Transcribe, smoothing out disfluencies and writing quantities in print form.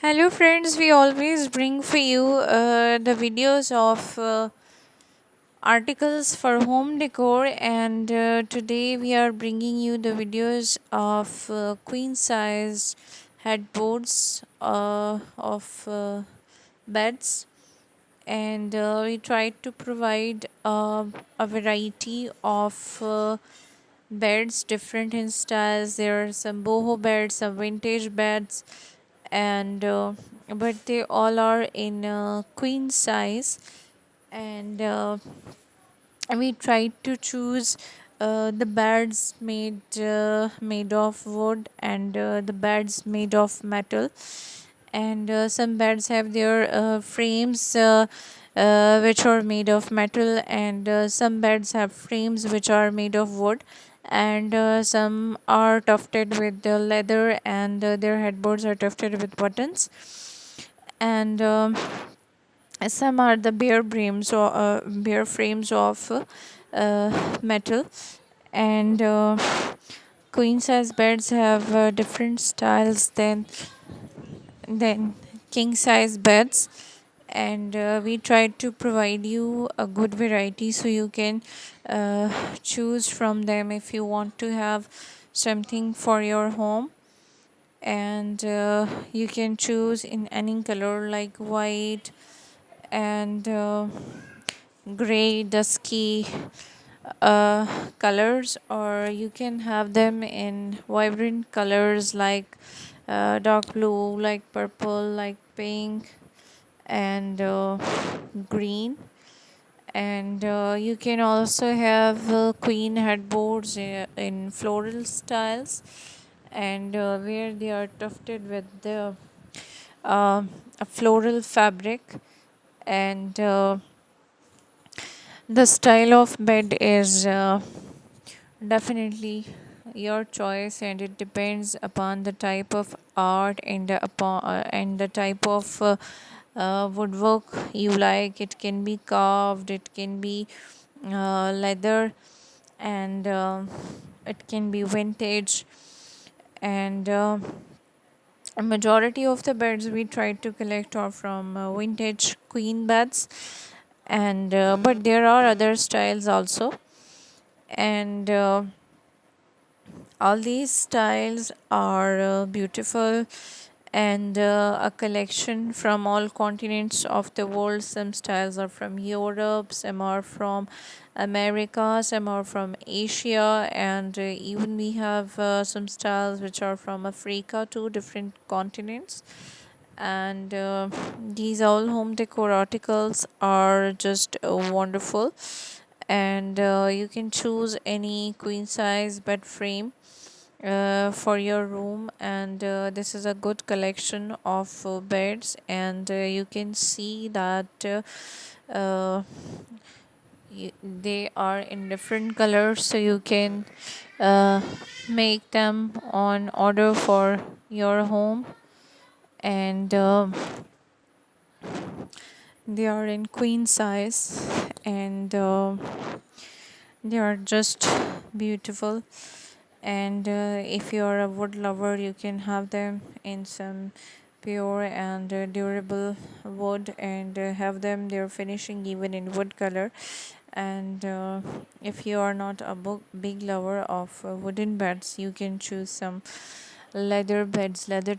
Hello, friends. We always bring for you the videos of articles for home decor, and today we are bringing you the videos of queen size headboards of beds, and we tried to provide a variety of beds different in styles. There are some boho beds, some vintage beds, and but they all are in queen size, and we tried to choose the beds made of wood, and the beds made of metal, and some beds have their frames which are made of metal, and some beds have frames which are made of wood, and some are tufted with leather, and their headboards are tufted with buttons, and some are the bare frames of metal, and queen size beds have different styles than king size beds, and we tried to provide you a good variety so you can uh, choose from them if you want to have something for your home, and you can choose in any color like white and gray dusky uh, colors, or you can have them in vibrant colors like dark blue, like purple, like pink, and green, and you can also have queen headboards in floral styles, and where they are tufted with the a floral fabric, and the style of bed is definitely your choice, and it depends upon the type of art and the type of woodwork you like. It can be carved, it can be leather, and it can be vintage, and a majority of the beds we tried to collect are from vintage queen beds, and but there are other styles also, and all these styles are beautiful, and a collection from all continents of the world. Some styles are from Europe, some are from America, some are from Asia, and even we have some styles which are from Africa, two different continents, and these all home decor articles are just wonderful, and you can choose any queen size bed frame for your room, and this is a good collection of beds, and you can see that uh, they are in different colors, so you can uh, make them on order for your home, and they are in queen size, and they are just beautiful, and if you are a wood lover, you can have them in some pure and durable wood, and have them their finishing even in wood color, and if you are not a big lover of wooden beds, you can choose some leather beds, leather